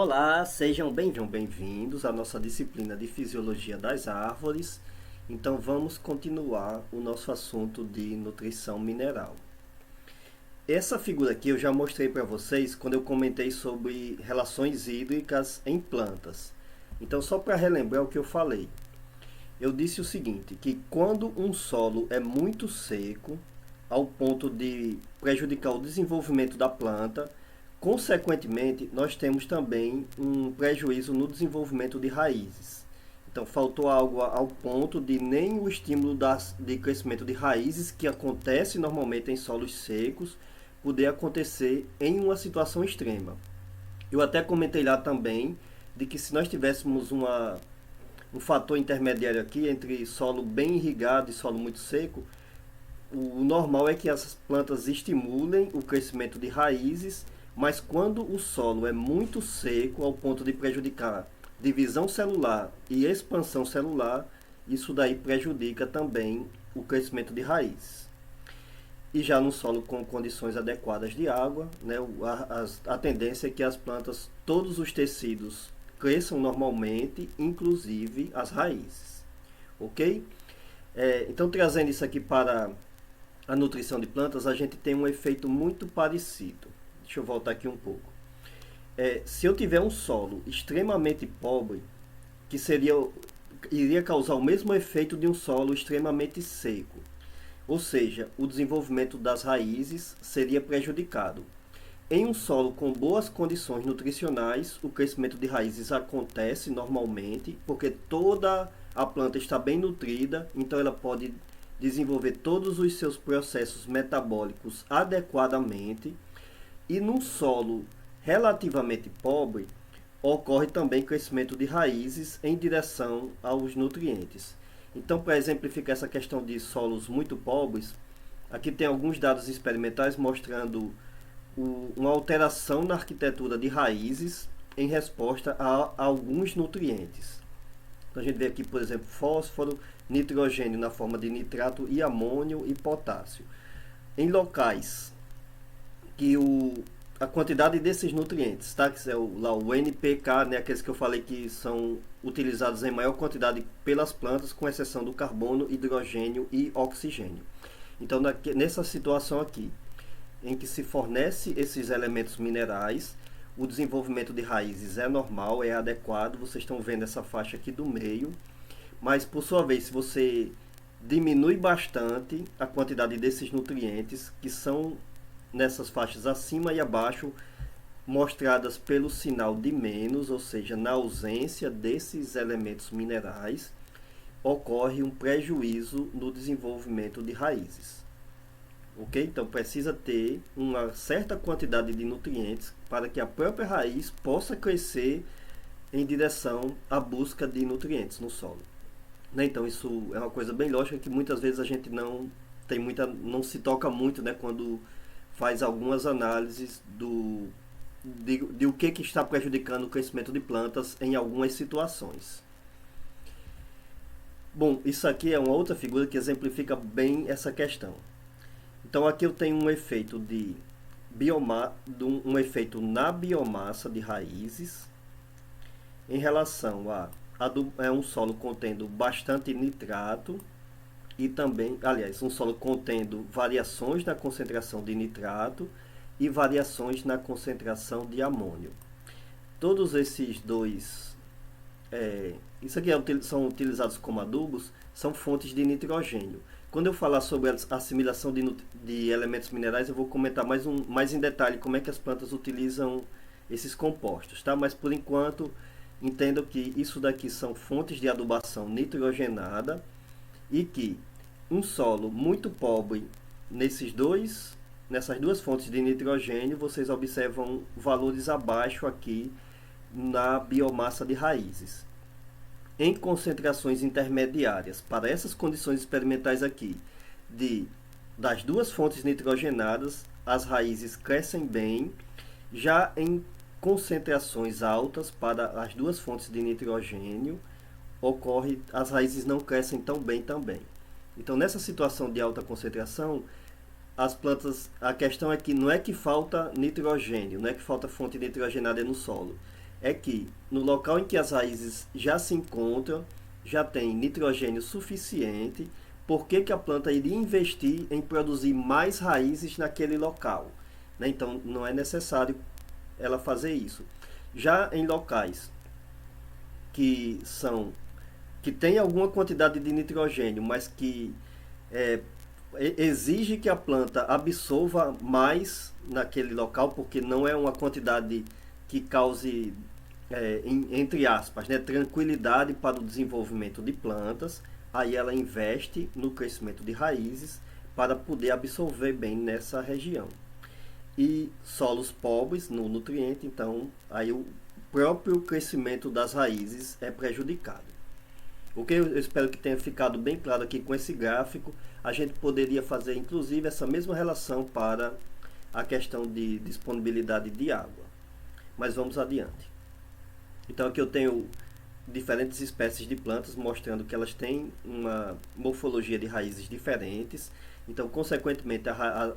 Olá, sejam bem-vindos à nossa disciplina de Fisiologia das Árvores. Então vamos continuar o nosso assunto de nutrição mineral. Essa figura aqui eu já mostrei para vocês quando eu comentei sobre relações hídricas em plantas. Então só para relembrar o que eu falei. Eu disse o seguinte, que quando um solo é muito seco, ao ponto de prejudicar o desenvolvimento da planta, consequentemente, nós temos também um prejuízo no desenvolvimento de raízes. Então, faltou algo ao ponto de nem o estímulo de crescimento de raízes, que acontece normalmente em solos secos, poder acontecer em uma situação extrema. Eu até comentei lá também de que se nós tivéssemos um fator intermediário aqui entre solo bem irrigado e solo muito seco, o normal é que as plantas estimulem o crescimento de raízes, mas quando o solo é muito seco ao ponto de prejudicar divisão celular e expansão celular, isso daí prejudica também o crescimento de raízes. E já no solo com condições adequadas de água, né, a tendência é que as plantas, todos os tecidos cresçam normalmente, inclusive as raízes. Ok? Então, trazendo isso aqui para a nutrição de plantas, a gente tem um efeito muito parecido. Deixa eu voltar aqui um pouco. Se eu tiver um solo extremamente pobre, que iria causar o mesmo efeito de um solo extremamente seco. Ou seja, o desenvolvimento das raízes seria prejudicado. Em um solo com boas condições nutricionais, o crescimento de raízes acontece normalmente, porque toda a planta está bem nutrida, então ela pode desenvolver todos os seus processos metabólicos adequadamente. E num solo relativamente pobre, ocorre também crescimento de raízes em direção aos nutrientes. Então, para exemplificar essa questão de solos muito pobres, aqui tem alguns dados experimentais mostrando uma alteração na arquitetura de raízes em resposta a alguns nutrientes. Então, a gente vê aqui, por exemplo, fósforo, nitrogênio na forma de nitrato e amônio e potássio. Em locais que a quantidade desses nutrientes, tá? Que é o NPK, né? Aqueles que eu falei que são utilizados em maior quantidade pelas plantas, com exceção do carbono, hidrogênio e oxigênio. Então, nessa situação aqui, em que se fornece esses elementos minerais, o desenvolvimento de raízes é normal, é adequado. Vocês estão vendo essa faixa aqui do meio. Mas, por sua vez, se você diminui bastante a quantidade desses nutrientes, que são nessas faixas acima e abaixo, mostradas pelo sinal de menos, ou seja, na ausência desses elementos minerais, ocorre um prejuízo no desenvolvimento de raízes. Ok? Então precisa ter uma certa quantidade de nutrientes para que a própria raiz possa crescer em direção à busca de nutrientes no solo. Então isso é uma coisa bem lógica que muitas vezes a gente não se toca muito, né, quando faz algumas análises de o que está prejudicando o crescimento de plantas em algumas situações. Bom, isso aqui é uma outra figura que exemplifica bem essa questão. Então aqui eu tenho um efeito um efeito na biomassa de raízes em relação a um solo contendo bastante nitrato e também, aliás, um solo contendo variações na concentração de nitrato e variações na concentração de amônio. Todos esses dois, isso aqui são utilizados como adubos, são fontes de nitrogênio. Quando eu falar sobre a assimilação de elementos minerais, eu vou comentar mais em detalhe como é que as plantas utilizam esses compostos, tá? Mas por enquanto, entendam que isso daqui são fontes de adubação nitrogenada e que um solo muito pobre nessas duas fontes de nitrogênio, vocês observam valores abaixo aqui na biomassa de raízes. Em concentrações intermediárias, para essas condições experimentais aqui, das duas fontes nitrogenadas, as raízes crescem bem. Já em concentrações altas, para as duas fontes de nitrogênio, as raízes não crescem tão bem também. Então, nessa situação de alta concentração, as plantas, a questão é que não é que falta nitrogênio, não é que falta fonte nitrogenada no solo, é que no local em que as raízes já se encontram, já tem nitrogênio suficiente. Por que, que a planta iria investir em produzir mais raízes naquele local? Né? Então, não é necessário ela fazer isso. Já em locais que são que tem alguma quantidade de nitrogênio, mas que é, exige que a planta absorva mais naquele local, porque não é uma quantidade que cause, entre aspas, né, tranquilidade para o desenvolvimento de plantas. Aí ela investe no crescimento de raízes para poder absorver bem nessa região. E solos pobres no nutriente, então aí o próprio crescimento das raízes é prejudicado. O que eu espero que tenha ficado bem claro aqui com esse gráfico, a gente poderia fazer inclusive essa mesma relação para a questão de disponibilidade de água. Mas vamos adiante. Então aqui eu tenho diferentes espécies de plantas mostrando que elas têm uma morfologia de raízes diferentes. Então, consequentemente,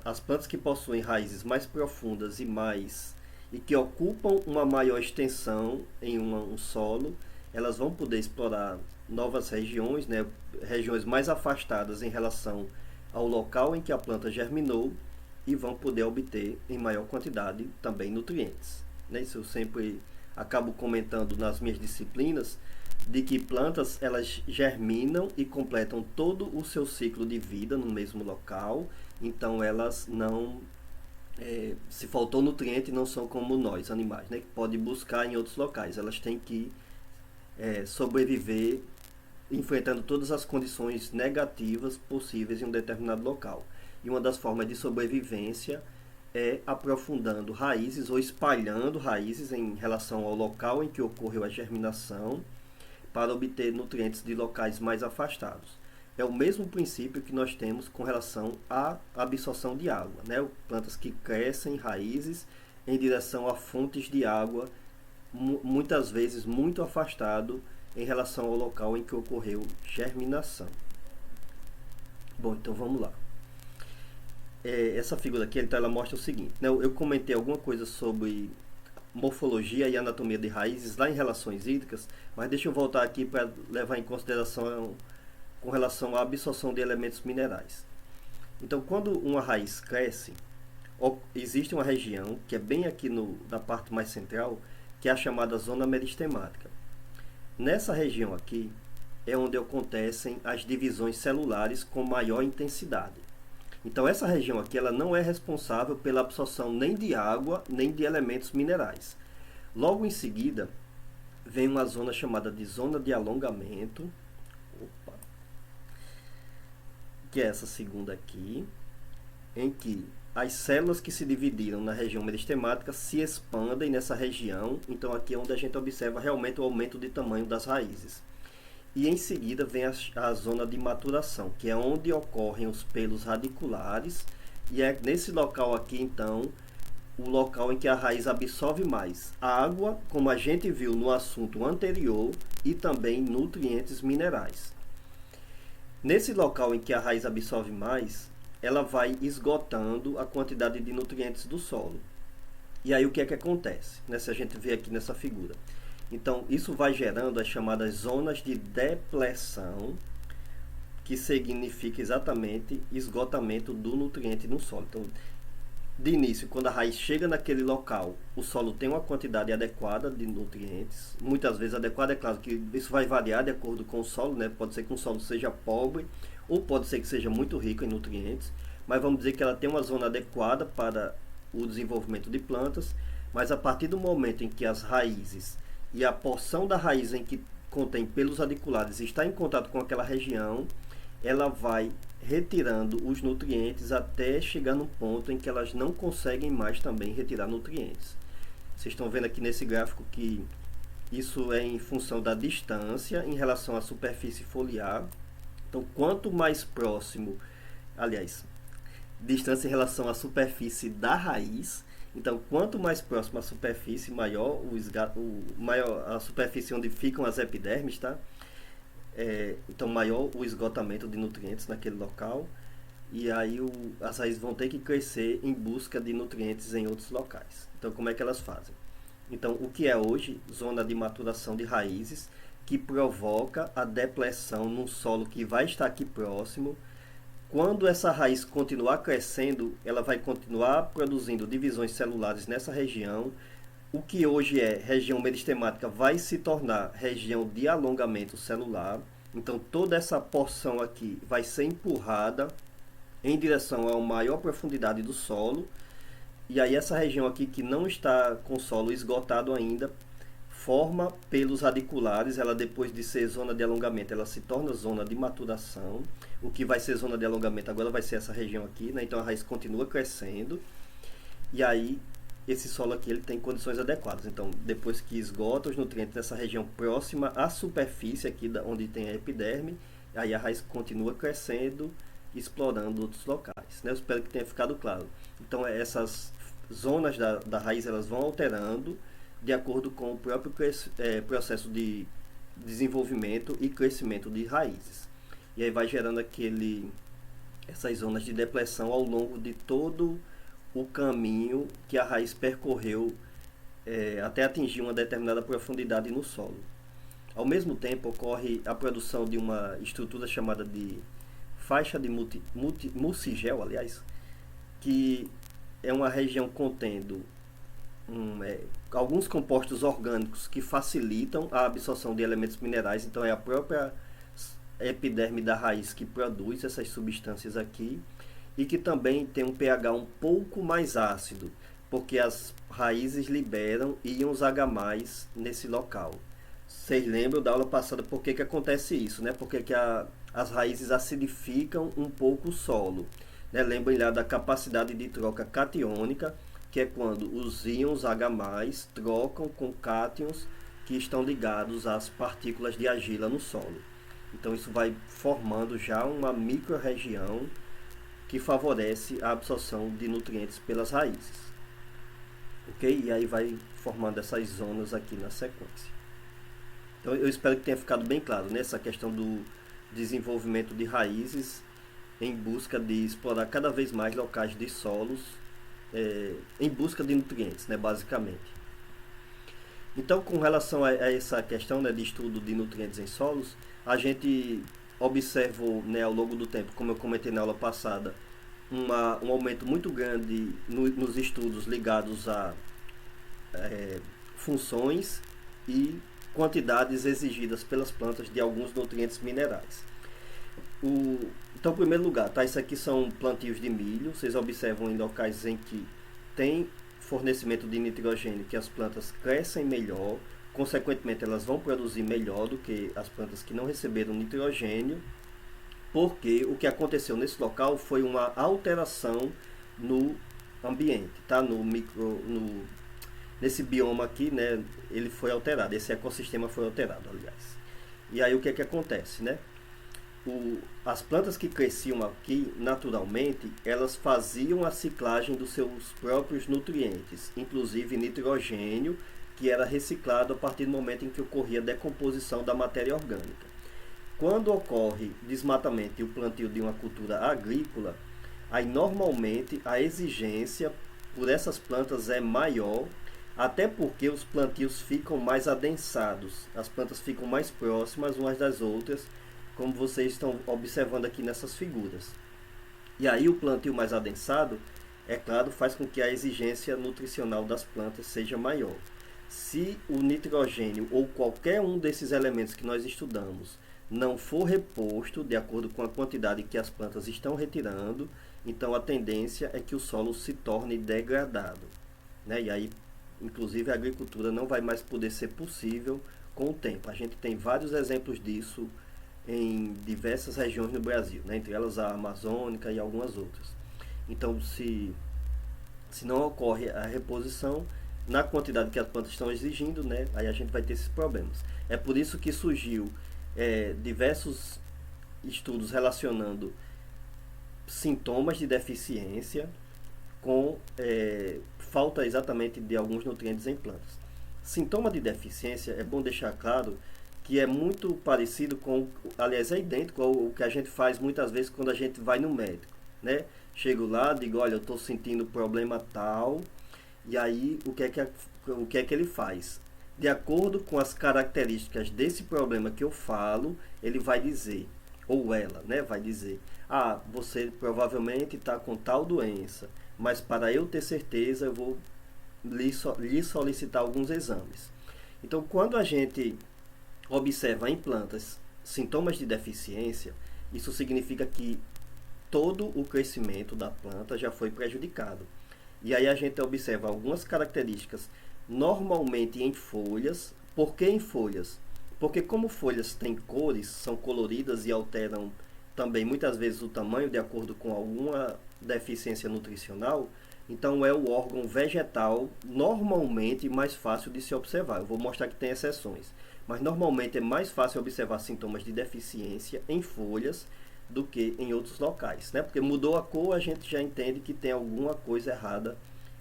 as plantas que possuem raízes mais profundas e que ocupam uma maior extensão em um solo, elas vão poder explorar novas regiões, né, regiões mais afastadas em relação ao local em que a planta germinou, e vão poder obter em maior quantidade também nutrientes. Né? Isso eu sempre acabo comentando nas minhas disciplinas, de que plantas elas germinam e completam todo o seu ciclo de vida no mesmo local. Então elas não, se faltou nutriente, não são como nós animais, né, que pode buscar em outros locais. Elas têm que sobreviver enfrentando todas as condições negativas possíveis em um determinado local. E uma das formas de sobrevivência é aprofundando raízes ou espalhando raízes em relação ao local em que ocorreu a germinação, para obter nutrientes de locais mais afastados. É o mesmo princípio que nós temos com relação à absorção de água, né? Plantas que crescem raízes em direção a fontes de água, muitas vezes muito afastado em relação ao local em que ocorreu germinação. Bom, então vamos lá. Essa figura aqui, então, ela mostra o seguinte, né? Eu comentei alguma coisa sobre morfologia e anatomia de raízes lá em relações hídricas, mas deixa eu voltar aqui para levar em consideração com relação à absorção de elementos minerais. Então, quando uma raiz cresce, existe uma região que é bem aqui na parte mais central, que é a chamada zona meristemática. Nessa região aqui é onde acontecem as divisões celulares com maior intensidade. Então essa região aqui ela não é responsável pela absorção nem de água, nem de elementos minerais. Logo em seguida, vem uma zona chamada de zona de alongamento, que é essa segunda aqui, em que as células que se dividiram na região meristemática se expandem nessa região. Então aqui é onde a gente observa realmente o aumento de tamanho das raízes. E em seguida vem a zona de maturação, que é onde ocorrem os pelos radiculares, e é nesse local aqui, então, o local em que a raiz absorve mais água, como a gente viu no assunto anterior, e também nutrientes minerais. Nesse local em que a raiz absorve mais, ela vai esgotando a quantidade de nutrientes do solo. E aí o que é que acontece? Se a gente vê aqui nessa figura. Então, isso vai gerando as chamadas zonas de depleção, que significa exatamente esgotamento do nutriente no solo. Então, de início, quando a raiz chega naquele local, o solo tem uma quantidade adequada de nutrientes. Muitas vezes adequada, é claro que isso vai variar de acordo com o solo, né? Pode ser que um solo seja pobre, ou pode ser que seja muito rico em nutrientes, mas vamos dizer que ela tem uma zona adequada para o desenvolvimento de plantas. Mas a partir do momento em que as raízes e a porção da raiz em que contém pelos radiculares está em contato com aquela região, ela vai retirando os nutrientes até chegar no ponto em que elas não conseguem mais também retirar nutrientes. Vocês estão vendo aqui nesse gráfico que isso é em função da distância em relação à superfície foliar. Então, quanto mais próximo, aliás, distância em relação à superfície da raiz. Então, quanto mais próximo à superfície, maior maior a superfície onde ficam as epidermes, tá? Então, maior o esgotamento de nutrientes naquele local. E aí as raízes vão ter que crescer em busca de nutrientes em outros locais. Então, como é que elas fazem? Então, o que é hoje? Zona de maturação de raízes, que provoca a depressão num solo que vai estar aqui próximo. Quando essa raiz continuar crescendo, ela vai continuar produzindo divisões celulares nessa região. O que hoje é região meristemática vai se tornar região de alongamento celular. Então toda essa porção aqui vai ser empurrada em direção a uma maior profundidade do solo. E aí essa região aqui que não está com solo esgotado ainda, forma pelos radiculares, ela depois de ser zona de alongamento, ela se torna zona de maturação. O que vai ser zona de alongamento agora vai ser essa região aqui, né? Então a raiz continua crescendo. E aí esse solo aqui ele tem condições adequadas. Então, depois que esgota os nutrientes nessa região próxima à superfície aqui onde tem a epiderme, aí a raiz continua crescendo, explorando outros locais, né? Eu espero que tenha ficado claro. Então, essas zonas da raiz elas vão alterando de acordo com o próprio processo de desenvolvimento e crescimento de raízes. E aí vai gerando essas zonas de depressão ao longo de todo o caminho que a raiz percorreu até atingir uma determinada profundidade no solo. Ao mesmo tempo, ocorre a produção de uma estrutura chamada de faixa de mucigel, aliás, que é uma região contendo alguns compostos orgânicos que facilitam a absorção de elementos minerais. Então é a própria epiderme da raiz que produz essas substâncias aqui, e que também tem um pH um pouco mais ácido, porque as raízes liberam íons H+ nesse local. Vocês lembram da aula passada por que acontece isso, né? Porque as raízes acidificam um pouco o solo, né? Lembrem lá da capacidade de troca catiônica, que é quando os íons H+ trocam com cátions que estão ligados às partículas de argila no solo. Então isso vai formando já uma micro-região que favorece a absorção de nutrientes pelas raízes. Ok? E aí vai formando essas zonas aqui na sequência. Então eu espero que tenha ficado bem claro nessa questão do desenvolvimento de raízes em busca de explorar cada vez mais locais de solos em busca de nutrientes, né, basicamente. Então, com relação a essa questão, né, de estudo de nutrientes em solos, a gente observou, né, ao longo do tempo, como eu comentei na aula passada, um aumento muito grande nos estudos ligados a funções e quantidades exigidas pelas plantas de alguns nutrientes minerais. Então, em primeiro lugar, tá, isso aqui são plantios de milho. Vocês observam em locais em que tem fornecimento de nitrogênio que as plantas crescem melhor, consequentemente elas vão produzir melhor do que as plantas que não receberam nitrogênio, porque o que aconteceu nesse local foi uma alteração no ambiente, tá? Nesse bioma aqui, né, ele foi alterado, esse ecossistema foi alterado, aliás. E aí o que acontece, né? As plantas que cresciam aqui naturalmente, elas faziam a ciclagem dos seus próprios nutrientes, inclusive nitrogênio, que era reciclado a partir do momento em que ocorria a decomposição da matéria orgânica. Quando ocorre desmatamento e o plantio de uma cultura agrícola, aí normalmente a exigência por essas plantas é maior, até porque os plantios ficam mais adensados, as plantas ficam mais próximas umas das outras, como vocês estão observando aqui nessas figuras. E aí o plantio mais adensado, é claro, faz com que a exigência nutricional das plantas seja maior. Se o nitrogênio ou qualquer um desses elementos que nós estudamos não for reposto de acordo com a quantidade que as plantas estão retirando, então a tendência é que o solo se torne degradado, né? E aí, inclusive, a agricultura não vai mais poder ser possível com o tempo. A gente tem vários exemplos disso em diversas regiões no Brasil, né? Entre elas a amazônica e algumas outras. Então, se não ocorre a reposição na quantidade que as plantas estão exigindo, né, aí a gente vai ter esses problemas. É por isso que surgiu diversos estudos relacionando sintomas de deficiência com falta exatamente de alguns nutrientes em plantas. Sintoma de deficiência, é bom deixar claro que é muito parecido com, aliás, é idêntico ao que a gente faz muitas vezes quando a gente vai no médico, né? Chego lá, digo, olha, eu estou sentindo problema tal, E aí, o que é que ele faz? De acordo com as características desse problema que eu falo, ele vai dizer, ou ela, né, vai dizer, ah, você provavelmente está com tal doença, mas para eu ter certeza, eu vou lhe solicitar alguns exames. Então, quando a gente observa em plantas sintomas de deficiência, isso significa que todo o crescimento da planta já foi prejudicado. E aí a gente observa algumas características, normalmente em folhas. Por que em folhas? Porque como folhas têm cores, são coloridas e alteram também muitas vezes o tamanho de acordo com alguma deficiência nutricional, então é o órgão vegetal normalmente mais fácil de se observar. Eu vou mostrar que tem exceções, mas normalmente é mais fácil observar sintomas de deficiência em folhas do que em outros locais, né? Porque mudou a cor, a gente já entende que tem alguma coisa errada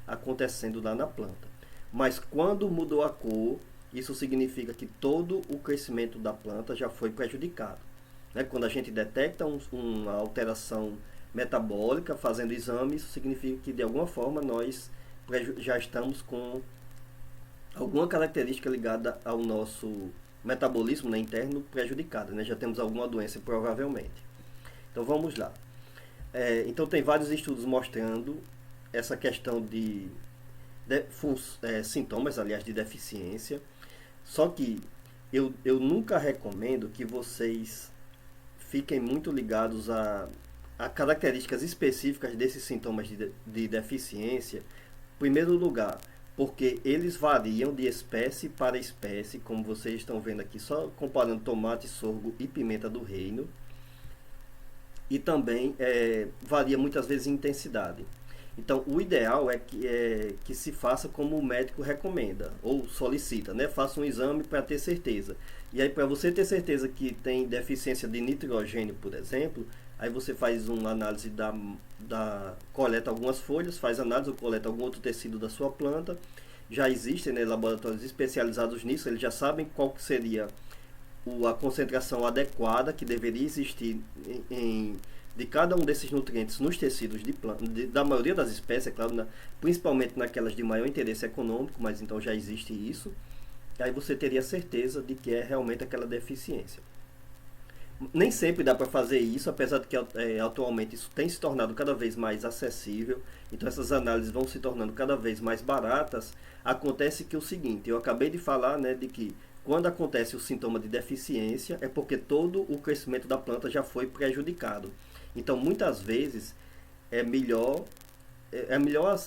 acontecendo lá na planta. Mas quando mudou a cor, isso significa que todo o crescimento da planta já foi prejudicado, né? Quando a gente detecta uma alteração metabólica fazendo exame, isso significa que de alguma forma nós já estamos com alguma característica ligada ao nosso metabolismo, né, interno prejudicada, né? Já temos alguma doença provavelmente. Então vamos lá. Então tem vários estudos mostrando essa questão de sintomas, aliás, de deficiência. Só que eu nunca recomendo que vocês fiquem muito ligados a características específicas desses sintomas de deficiência. Em primeiro lugar, porque eles variam de espécie para espécie, como vocês estão vendo aqui, só comparando tomate, sorgo e pimenta do reino. E também varia muitas vezes em intensidade. Então, o ideal que se faça como o médico recomenda ou solicita, né? Faça um exame para ter certeza. E aí, para você ter certeza que tem deficiência de nitrogênio, por exemplo, aí você faz uma análise coleta algumas folhas, faz análise ou coleta algum outro tecido da sua planta. Já existem, né, laboratórios especializados nisso, eles já sabem qual que seria a concentração adequada que deveria existir de cada um desses nutrientes nos tecidos da maioria das espécies, é claro, principalmente naquelas de maior interesse econômico, mas então já existe isso. E aí você teria certeza de que é realmente aquela deficiência. Nem sempre dá para fazer isso, apesar de que atualmente isso tem se tornado cada vez mais acessível, então essas análises vão se tornando cada vez mais baratas. Acontece que o seguinte, eu acabei de falar, né, de que quando acontece o sintoma de deficiência é porque todo o crescimento da planta já foi prejudicado. Então, muitas vezes é melhor,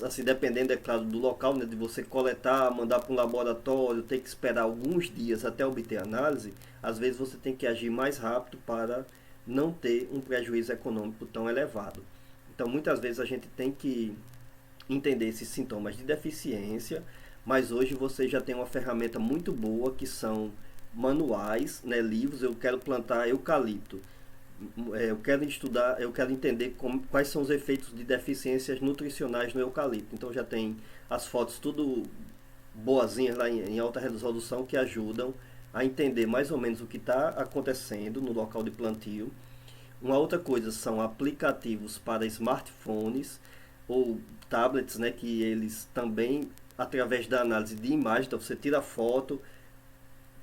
assim, dependendo, é claro, do local, né, de você coletar, mandar para um laboratório, ter que esperar alguns dias até obter análise. Às vezes você tem que agir mais rápido para não ter um prejuízo econômico tão elevado. Então, muitas vezes a gente tem que entender esses sintomas de deficiência, mas hoje você já tem uma ferramenta muito boa que são manuais, né, livros. Eu quero plantar eucalipto, eu quero estudar, eu quero entender quais são os efeitos de deficiências nutricionais no eucalipto. Então já tem as fotos tudo boazinhas lá em alta resolução que ajudam a entender mais ou menos o que está acontecendo no local de plantio. Uma outra coisa são aplicativos para smartphones ou tablets, né, que eles também, através da análise de imagem, então você tira a foto,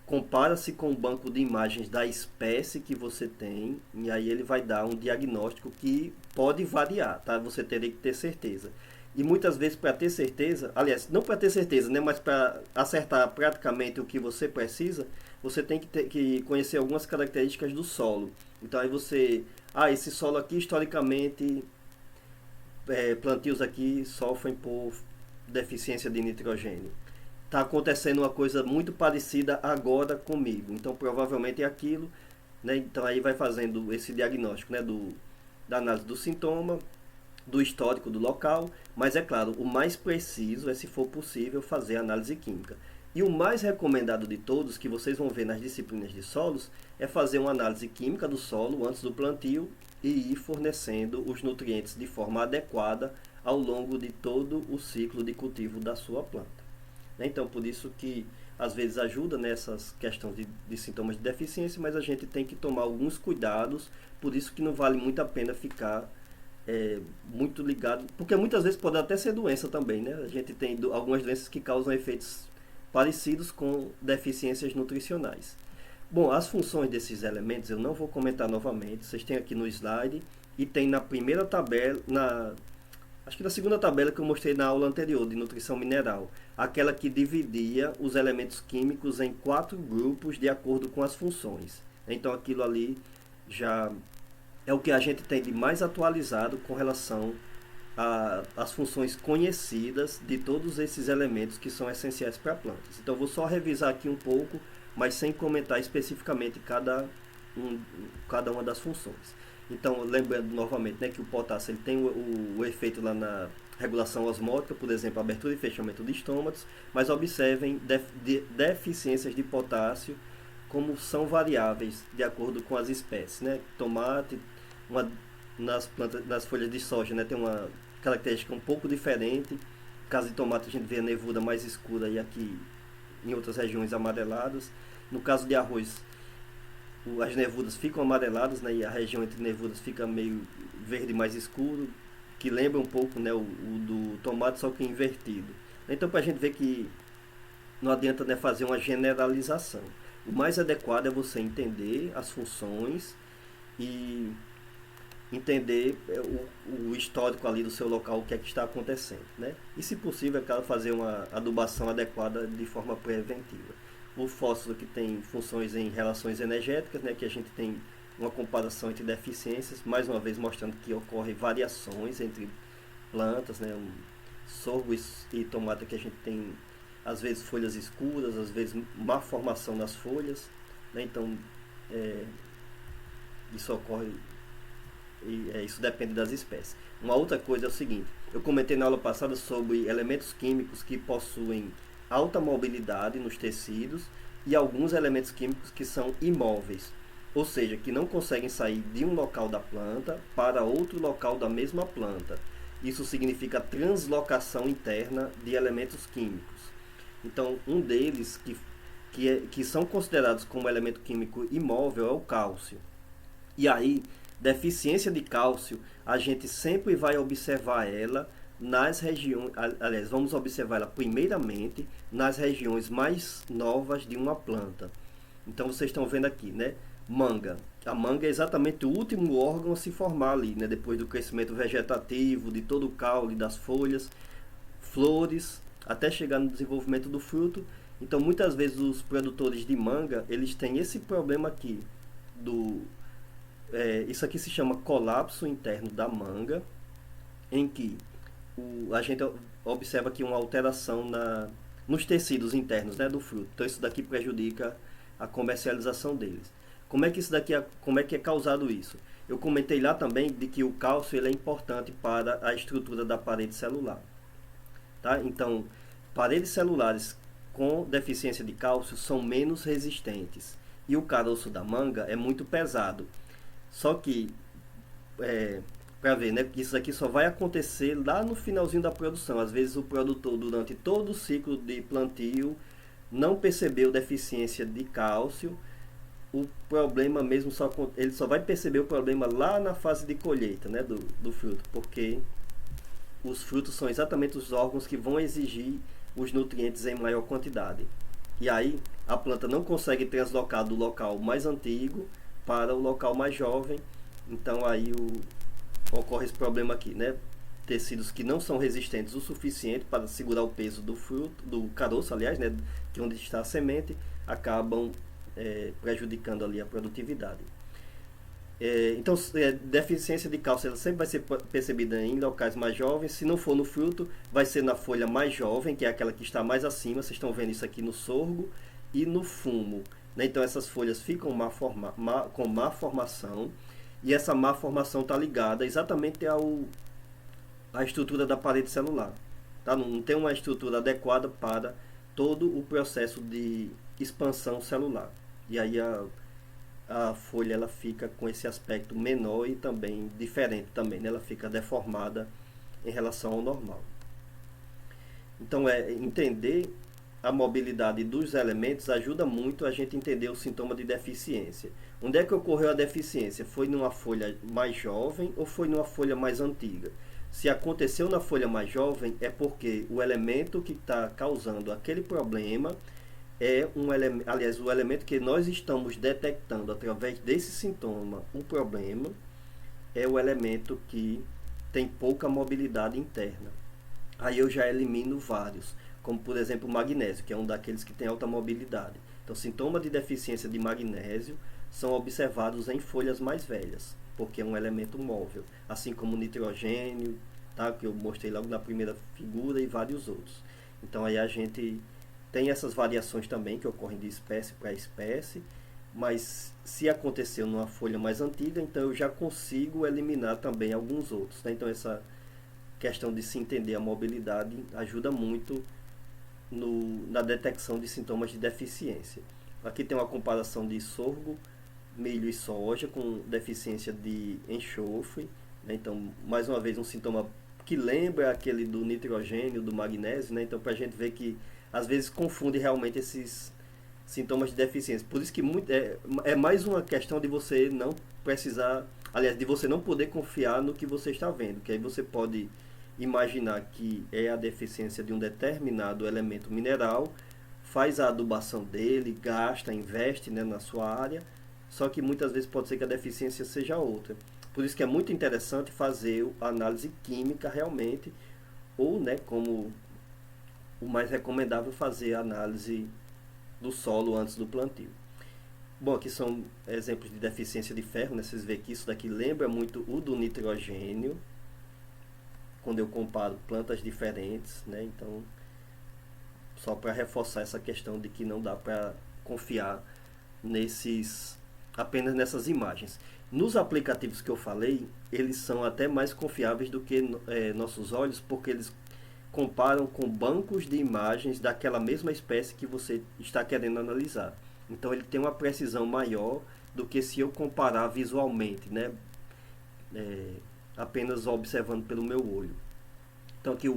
compara-se com o banco de imagens da espécie que você tem, e aí ele vai dar um diagnóstico que pode variar, tá? Você teria que ter certeza. E muitas vezes, para ter certeza, aliás, não para ter certeza, né, mas para acertar praticamente o que você precisa, você tem que conhecer algumas características do solo. Então aí você, esse solo aqui historicamente, plantios aqui sofrem por deficiência de nitrogênio. Está acontecendo uma coisa muito parecida agora comigo, então provavelmente é aquilo, né? Então aí vai fazendo esse diagnóstico, né, da análise do sintoma, do histórico do local, mas é claro, o mais preciso é, se for possível, fazer análise química. E o mais recomendado de todos, que vocês vão ver nas disciplinas de solos, é fazer uma análise química do solo antes do plantio e ir fornecendo os nutrientes de forma adequada ao longo de todo o ciclo de cultivo da sua planta. Então, por isso que às vezes ajuda nessas questões de sintomas de deficiência, mas a gente tem que tomar alguns cuidados, por isso que não vale muito a pena ficar muito ligado, porque muitas vezes pode até ser doença também, né? A gente tem algumas doenças que causam efeitos parecidos com deficiências nutricionais. Bom, as funções desses elementos eu não vou comentar novamente, vocês têm aqui no slide e tem na primeira tabela, acho que na segunda tabela que eu mostrei na aula anterior de nutrição mineral, aquela que dividia os elementos químicos em 4 grupos de acordo com as funções. Então aquilo ali já é o que a gente tem de mais atualizado com relação às funções conhecidas de todos esses elementos que são essenciais para plantas. Então vou só revisar aqui um pouco, mas sem comentar especificamente cada uma das funções. Então, lembrando novamente, né, que o potássio ele tem o efeito lá na regulação osmótica, por exemplo, abertura e fechamento de estômatos, mas observem deficiências de potássio como são variáveis de acordo com as espécies, né? Tomate, nas folhas de soja, né, tem uma característica um pouco diferente. No caso de tomate a gente vê a nevuda mais escura e aqui em outras regiões amareladas. No caso de arroz, as nevudas ficam amareladas, né, e a região entre nevudas fica meio verde mais escuro, que lembra um pouco, né, o do tomate, só que invertido. Então, para a gente ver que não adianta, né, fazer uma generalização. O mais adequado é você entender as funções e entender o histórico ali do seu local, o que é que está acontecendo, né? E, se possível, é claro, fazer uma adubação adequada de forma preventiva. O fósforo que tem funções em relações energéticas, né, que a gente tem uma comparação entre deficiências, mais uma vez mostrando que ocorrem variações entre plantas, né, sorgo e tomate, que a gente tem às vezes folhas escuras, às vezes má formação nas folhas, né, então isso ocorre e isso depende das espécies. Uma outra coisa é o seguinte, eu comentei na aula passada sobre elementos químicos que possuem alta mobilidade nos tecidos e alguns elementos químicos que são imóveis, ou seja, que não conseguem sair de um local da planta para outro local da mesma planta. Isso significa translocação interna de elementos químicos. Então, um deles que são considerados como elemento químico imóvel é o cálcio. E aí, deficiência de cálcio, a gente sempre vai observar ela nas regiões, aliás, vamos observar ela primeiramente nas regiões mais novas de uma planta. Então vocês estão vendo aqui, né? Manga. A manga é exatamente o último órgão a se formar ali, né? Depois do crescimento vegetativo, de todo o caule das folhas, flores, até chegar no desenvolvimento do fruto. Então muitas vezes os produtores de manga, eles têm esse problema aqui, isso aqui se chama colapso interno da manga, em que a gente observa aqui uma alteração nos tecidos internos, né, do fruto. Então isso daqui prejudica a comercialização deles. Como é que é causado isso? Eu comentei lá também de que o cálcio ele é importante para a estrutura da parede celular. Tá? Então, paredes celulares com deficiência de cálcio são menos resistentes. E o caroço da manga é muito pesado. Só que, para ver, né, que isso aqui só vai acontecer lá no finalzinho da produção. Às vezes o produtor, durante todo o ciclo de plantio, não percebeu deficiência de cálcio. O problema mesmo ele só vai perceber o problema lá na fase de colheita, né, do fruto, porque os frutos são exatamente os órgãos que vão exigir os nutrientes em maior quantidade. E aí a planta não consegue translocar do local mais antigo para o local mais jovem. Então aí ocorre esse problema aqui, né? Tecidos que não são resistentes o suficiente para segurar o peso do fruto, do caroço, aliás, né, que é onde está a semente, acabam prejudicando ali a produtividade. Então, deficiência de cálcio ela sempre vai ser percebida em locais mais jovens. Se não for no fruto, vai ser na folha mais jovem, que é aquela que está mais acima. Vocês estão vendo isso aqui no sorgo e no fumo, né? Então essas folhas ficam com má formação, e essa má formação está ligada exatamente à estrutura da parede celular. Tá? Não tem uma estrutura adequada para todo o processo de expansão celular. E aí a folha ela fica com esse aspecto menor e também diferente também, né? Ela fica deformada em relação ao normal. Então entender a mobilidade dos elementos ajuda muito a gente entender o sintoma de deficiência. Onde é que ocorreu a deficiência? Foi numa folha mais jovem ou foi numa folha mais antiga? Se aconteceu na folha mais jovem, é porque o elemento que está causando aquele problema é um elemento, aliás, o elemento que nós estamos detectando através desse sintoma, o problema, é o elemento que tem pouca mobilidade interna. Aí eu já elimino vários, como por exemplo o magnésio, que é um daqueles que tem alta mobilidade. Então, sintomas de deficiência de magnésio são observados em folhas mais velhas, porque é um elemento móvel, assim como o nitrogênio, tá, que eu mostrei logo na primeira figura, e vários outros. Então aí a gente tem essas variações também que ocorrem de espécie para espécie, mas se aconteceu numa folha mais antiga, então eu já consigo eliminar também alguns outros, né? Então essa questão de se entender a mobilidade ajuda muito na detecção de sintomas de deficiência. Aqui tem uma comparação de sorgo, milho e soja com deficiência de enxofre, né? Então, mais uma vez, um sintoma que lembra aquele do nitrogênio, do magnésio, né? Então, para a gente ver que às vezes confunde realmente esses sintomas de deficiência. Por isso que é mais uma questão de você não precisar, aliás, de você não poder confiar no que você está vendo, que aí você pode imaginar que é a deficiência de um determinado elemento mineral, faz a adubação dele, gasta, investe, né, na sua área, só que muitas vezes pode ser que a deficiência seja outra. Por isso que é muito interessante fazer a análise química realmente, ou, né, como o mais recomendável, fazer a análise do solo antes do plantio. Bom, aqui são exemplos de deficiência de ferro, né? Vocês veem que isso daqui lembra muito o do nitrogênio, quando eu comparo plantas diferentes, né? Então, só para reforçar essa questão de que não dá para confiar apenas nessas imagens. Nos aplicativos que eu falei, eles são até mais confiáveis do que nossos olhos, porque eles comparam com bancos de imagens daquela mesma espécie que você está querendo analisar. Então ele tem uma precisão maior do que se eu comparar visualmente, né? Apenas observando pelo meu olho. Então aqui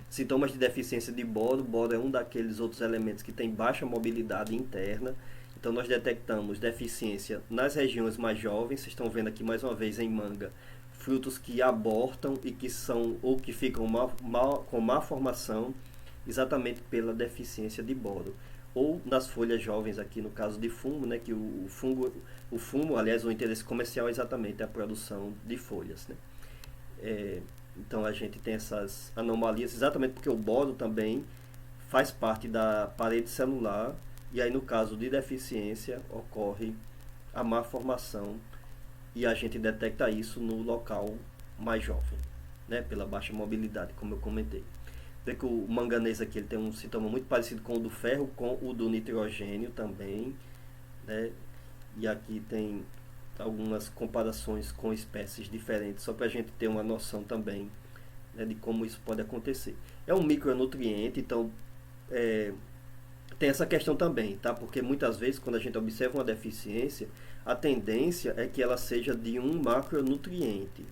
sintomas de deficiência de boro. Boro é um daqueles outros elementos que tem baixa mobilidade interna. Então nós detectamos deficiência nas regiões mais jovens. Vocês estão vendo aqui mais uma vez em manga frutos que abortam e que são ou que ficam com má formação, exatamente pela deficiência de boro. Ou nas folhas jovens, aqui no caso de fumo, né, que o fumo, aliás, o interesse comercial é exatamente a produção de folhas, né? Então a gente tem essas anomalias exatamente porque o boro também faz parte da parede celular, e aí no caso de deficiência ocorre a má formação, e a gente detecta isso no local mais jovem, né, pela baixa mobilidade, como eu comentei. Vê que o manganês aqui ele tem um sintoma muito parecido com o do ferro, com o do nitrogênio também, né? E aqui tem algumas comparações com espécies diferentes, só para a gente ter uma noção também, né, de como isso pode acontecer. É um micronutriente, então tem essa questão também, tá? Porque muitas vezes quando a gente observa uma deficiência, a tendência é que ela seja de um macronutriente.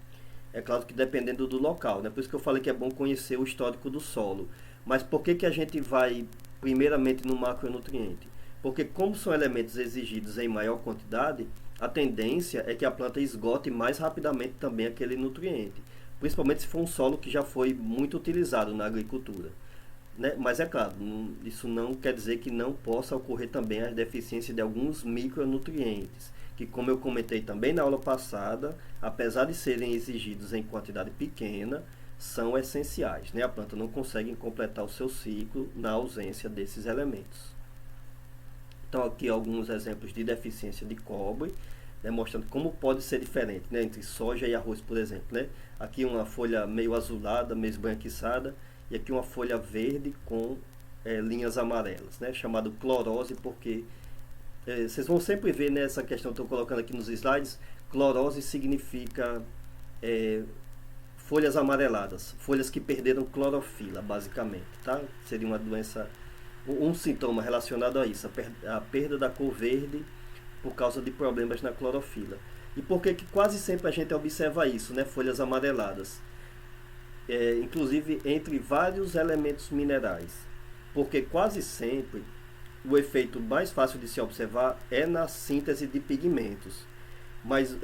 É claro que dependendo do local, né? Por isso que eu falei que é bom conhecer o histórico do solo. Mas por que a gente vai primeiramente no macronutriente? Porque como são elementos exigidos em maior quantidade, a tendência é que a planta esgote mais rapidamente também aquele nutriente. Principalmente se for um solo que já foi muito utilizado na agricultura, né? Mas é claro, isso não quer dizer que não possa ocorrer também a deficiência de alguns micronutrientes, que, como eu comentei também na aula passada, apesar de serem exigidos em quantidade pequena, são essenciais, né? A planta não consegue completar o seu ciclo na ausência desses elementos. Então aqui alguns exemplos de deficiência de cobre, né, mostrando como pode ser diferente, né, entre soja e arroz, por exemplo, né? Aqui uma folha meio azulada, meio esbranquiçada, e aqui uma folha verde com linhas amarelas, né, chamado clorose, porque vocês vão sempre ver nessa questão que eu estou colocando aqui nos slides, clorose significa folhas amareladas, folhas que perderam clorofila, basicamente, tá? Seria uma doença, um sintoma relacionado a isso, a perda da cor verde por causa de problemas na clorofila. E por que quase sempre a gente observa isso, né? Folhas amareladas, inclusive entre vários elementos minerais. porque quase sempre o efeito mais fácil de se observar é na síntese de pigmentos. Mas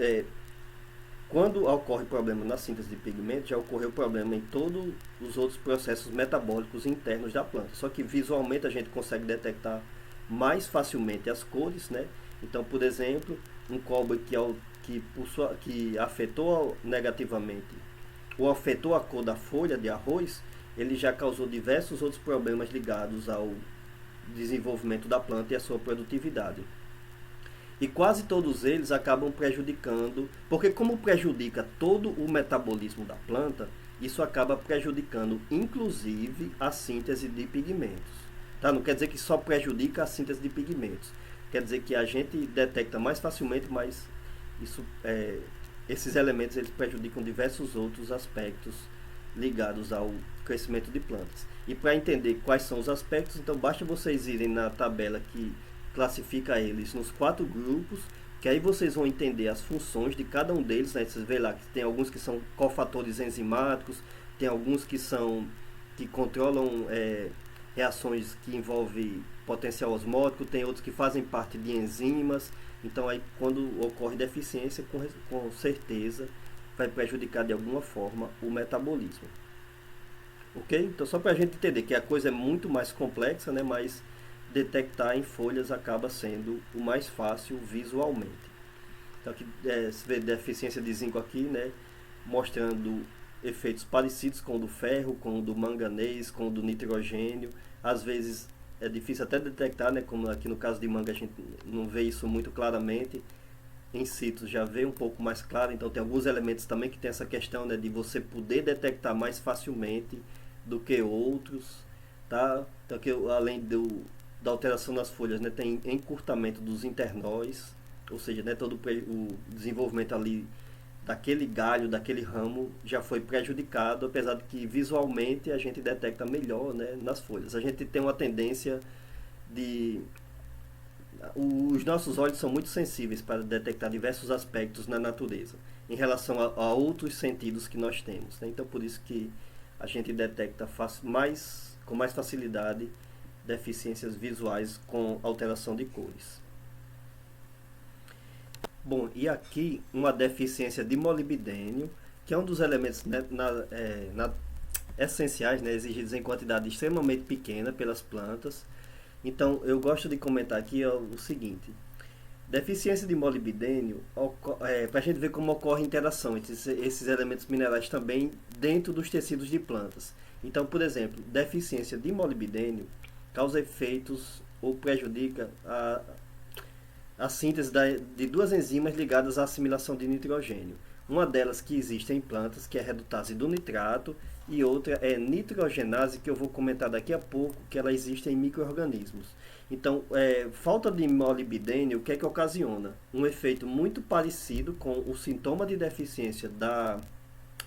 quando ocorre problema na síntese de pigmentos, já ocorreu problema em todos os outros processos metabólicos internos da planta. Só que visualmente a gente consegue detectar mais facilmente as cores, né? Então, por exemplo, um cobre que afetou negativamente ou afetou a cor da folha de arroz, ele já causou diversos outros problemas ligados ao desenvolvimento da planta e a sua produtividade. E quase todos eles acabam prejudicando, porque como prejudica todo o metabolismo da planta, isso acaba prejudicando inclusive a síntese de pigmentos. Tá? Não quer dizer que só prejudica a síntese de pigmentos. Quer dizer que a gente detecta mais facilmente, mas esses elementos eles prejudicam diversos outros aspectos ligados ao crescimento de plantas. E para entender quais são os aspectos, então basta vocês irem na tabela que classifica eles nos 4 grupos, que aí vocês vão entender as funções de cada um deles, né? Vocês veem lá que tem alguns que são cofatores enzimáticos, tem alguns que controlam reações que envolvem potencial osmótico, tem outros que fazem parte de enzimas. Então aí quando ocorre deficiência, com certeza vai prejudicar de alguma forma o metabolismo. Ok? Então só para a gente entender que a coisa é muito mais complexa, né? Mas detectar em folhas acaba sendo o mais fácil visualmente. Então aqui se vê deficiência de zinco aqui, né? Mostrando efeitos parecidos com o do ferro, com o do manganês, com o do nitrogênio. Às vezes é difícil até detectar, né? Como aqui no caso de manga a gente não vê isso muito claramente. Em situ já vê um pouco mais claro, então tem alguns elementos também que tem essa questão, né, de você poder detectar mais facilmente do que outros, tá? Então que além da alteração nas folhas, né, tem encurtamento dos internóis, ou seja, né, todo o desenvolvimento ali daquele galho, daquele ramo já foi prejudicado, apesar de que visualmente a gente detecta melhor, né, nas folhas. A gente tem uma tendência de os nossos olhos são muito sensíveis para detectar diversos aspectos na natureza em relação a outros sentidos que nós temos, né? Então por isso que a gente detecta com mais facilidade deficiências visuais com alteração de cores. Bom, e aqui uma deficiência de molibdênio, que é um dos elementos, né, essenciais, né, exigidos em quantidade extremamente pequena pelas plantas. Então, eu gosto de comentar aqui o seguinte: deficiência de molibdênio, para a gente ver como ocorre a interação entre esses elementos minerais também dentro dos tecidos de plantas. Então, por exemplo, deficiência de molibdênio causa efeitos ou prejudica a síntese de duas enzimas ligadas à assimilação de nitrogênio. Uma delas que existe em plantas, que é a redutase do nitrato, e outra é nitrogenase, que eu vou comentar daqui a pouco, que ela existe em micro-organismos. Então, falta de molibdênio, o que é que ocasiona? Um efeito muito parecido com o sintoma de deficiência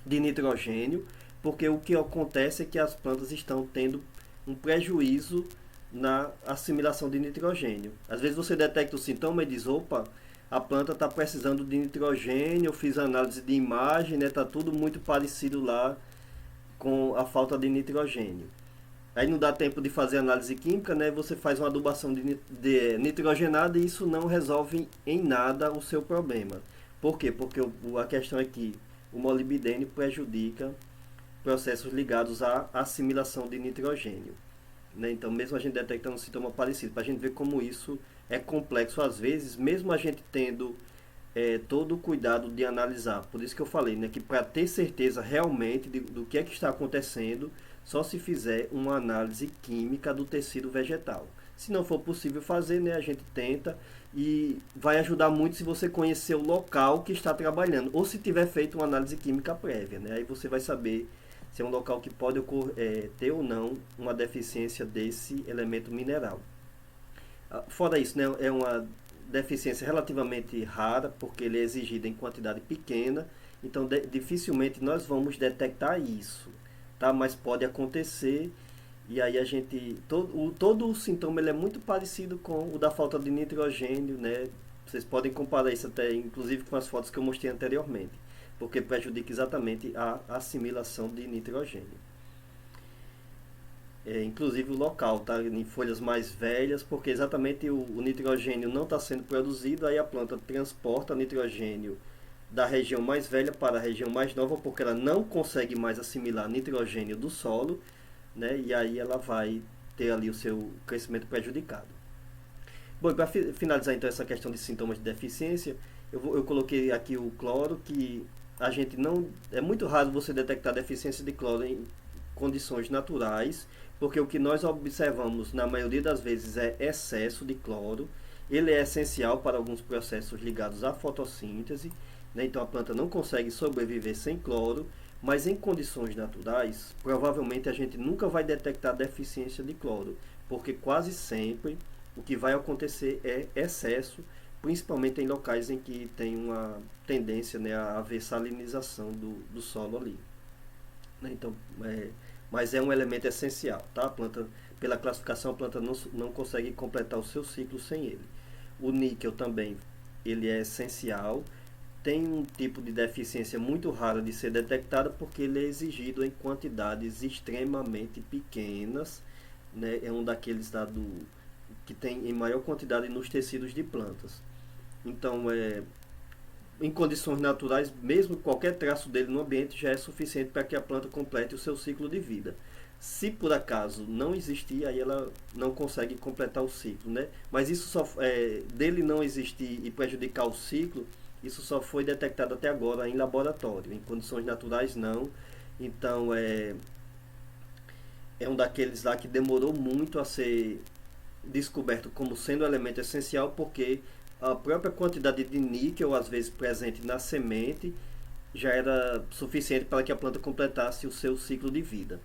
de nitrogênio, porque o que acontece é que as plantas estão tendo um prejuízo na assimilação de nitrogênio. Às vezes você detecta o sintoma e diz, opa, a planta está precisando de nitrogênio, eu fiz análise de imagem, né, está tudo muito parecido lá com a falta de nitrogênio. Aí não dá tempo de fazer análise química, né? Você faz uma adubação de nitrogenada e isso não resolve em nada o seu problema. Por quê? Porque a questão é que o molibdênio prejudica processos ligados à assimilação de nitrogênio, né? Então, mesmo a gente detectando um sintoma parecido, para a gente ver como isso é complexo às vezes, mesmo a gente tendo todo o cuidado de analisar. Por isso que eu falei, né, que para ter certeza realmente do que é que está acontecendo, só se fizer uma análise química do tecido vegetal. Se não for possível fazer, né, a gente tenta, e vai ajudar muito se você conhecer o local que está trabalhando, ou se tiver feito uma análise química prévia, né, aí você vai saber se é um local que pode ter ou não uma deficiência desse elemento mineral. Fora isso, né, é uma deficiência relativamente rara, porque ele é exigido em quantidade pequena, então dificilmente nós vamos detectar isso, tá? Mas pode acontecer, e aí a gente todo o sintoma ele é muito parecido com o da falta de nitrogênio, né? Vocês podem comparar isso até inclusive com as fotos que eu mostrei anteriormente, porque prejudica exatamente a assimilação de nitrogênio. inclusive o local, tá? Em folhas mais velhas, porque exatamente o nitrogênio não está sendo produzido, aí a planta transporta nitrogênio da região mais velha para a região mais nova, porque ela não consegue mais assimilar nitrogênio do solo, né? E aí ela vai ter ali o seu crescimento prejudicado. Bom, para finalizar então essa questão de sintomas de deficiência, eu coloquei aqui o cloro, que a gente não... É muito raro você detectar deficiência de cloro em condições naturais, porque o que nós observamos na maioria das vezes é excesso de cloro. Ele é essencial para alguns processos ligados à fotossíntese, né? Então a planta não consegue sobreviver sem cloro, mas em condições naturais, provavelmente a gente nunca vai detectar deficiência de cloro, porque quase sempre o que vai acontecer é excesso, principalmente em locais em que tem uma tendência, né, a haver salinização do solo ali, né? Então, mas é um elemento essencial, tá? A planta, pela classificação, a planta não consegue completar o seu ciclo sem ele. O níquel também, ele é essencial. Tem um tipo de deficiência muito rara de ser detectada, porque ele é exigido em quantidades extremamente pequenas, né? É um daqueles que tem em maior quantidade nos tecidos de plantas. Então, em condições naturais, mesmo qualquer traço dele no ambiente já é suficiente para que a planta complete o seu ciclo de vida. Se por acaso não existir, aí ela não consegue completar o ciclo, né? Mas isso só dele não existir e prejudicar o ciclo, isso só foi detectado até agora em laboratório. Em condições naturais não. Então é um daqueles lá que demorou muito a ser descoberto como sendo um elemento essencial, porque a própria quantidade de níquel, às vezes presente na semente, já era suficiente para que a planta completasse o seu ciclo de vida.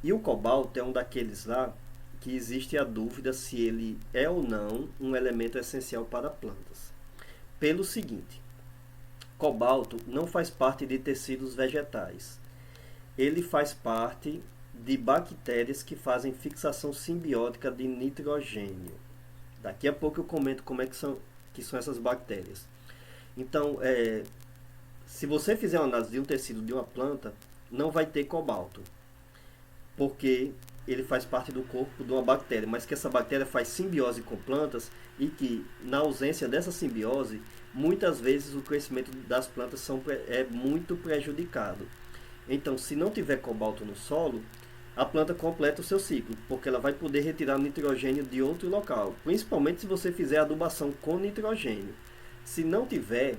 E o cobalto é um daqueles lá que existe a dúvida se ele é ou não um elemento essencial para plantas. Pelo seguinte, cobalto não faz parte de tecidos vegetais. Ele faz parte de bactérias que fazem fixação simbiótica de nitrogênio. Daqui a pouco eu comento como é que são essas bactérias. Então, se você fizer uma análise de um tecido de uma planta, não vai ter cobalto, porque ele faz parte do corpo de uma bactéria, mas que essa bactéria faz simbiose com plantas e que, na ausência dessa simbiose, muitas vezes o crescimento das plantas é muito prejudicado. Então, se não tiver cobalto no solo, a planta completa o seu ciclo, porque ela vai poder retirar nitrogênio de outro local, principalmente se você fizer adubação com nitrogênio. Se não tiver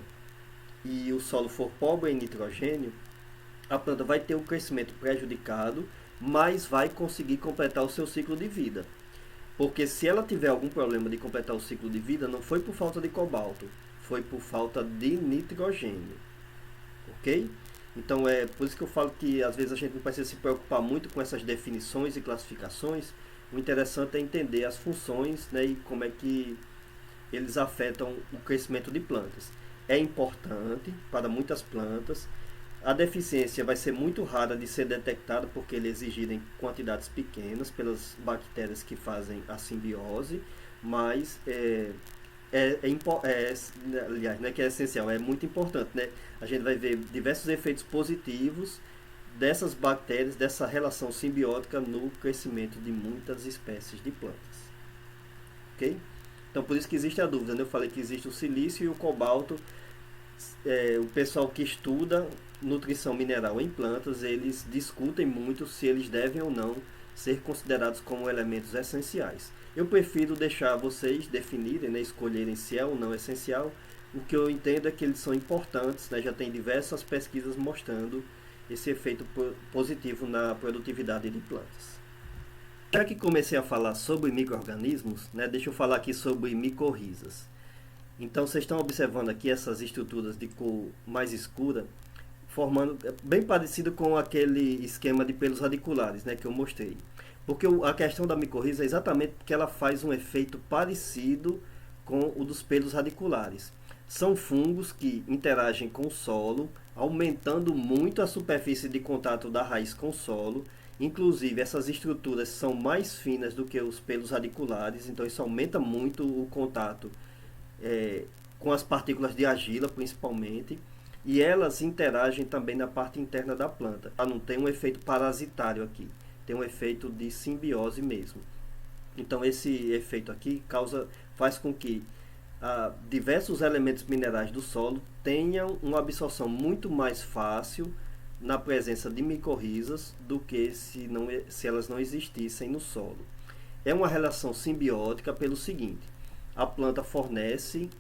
e o solo for pobre em nitrogênio, a planta vai ter o crescimento prejudicado, mas vai conseguir completar o seu ciclo de vida. Porque se ela tiver algum problema de completar o ciclo de vida, não foi por falta de cobalto, foi por falta de nitrogênio. Ok? Então é por isso que eu falo que às vezes a gente não precisa se preocupar muito com essas definições e classificações. O interessante é entender as funções, né, e como é que eles afetam o crescimento de plantas. É importante para muitas plantas. A deficiência vai ser muito rara de ser detectada, porque ele é exigido em quantidades pequenas pelas bactérias que fazem a simbiose, mas aliás, não é que é essencial, é muito importante, né? A gente vai ver diversos efeitos positivos dessas bactérias, dessa relação simbiótica no crescimento de muitas espécies de plantas. Ok? Então, por isso que existe a dúvida, né? Eu falei que existe o silício e o cobalto. O pessoal que estuda nutrição mineral em plantas, eles discutem muito se eles devem ou não ser considerados como elementos essenciais. Eu prefiro deixar vocês definirem, né, escolherem se é ou não essencial. O que eu entendo é que eles são importantes, né, já tem diversas pesquisas mostrando esse efeito positivo na produtividade de plantas. Já que comecei a falar sobre micro-organismos, né, deixa eu falar aqui sobre micorrizas. Então vocês estão observando aqui essas estruturas de cor mais escura, formando bem parecido com aquele esquema de pelos radiculares, né, que eu mostrei. Porque a questão da micorriza é exatamente que ela faz um efeito parecido com o dos pelos radiculares. São fungos que interagem com o solo, aumentando muito a superfície de contato da raiz com o solo. Inclusive, essas estruturas são mais finas do que os pelos radiculares, então isso aumenta muito o contato com as partículas de argila, principalmente. E elas interagem também na parte interna da planta. Não tem um efeito parasitário aqui. tem um efeito de simbiose mesmo. Então esse efeito aqui faz com que diversos elementos minerais do solo tenham uma absorção muito mais fácil na presença de micorrizas do que se elas não existissem no solo. É uma relação simbiótica pelo seguinte: a planta fornece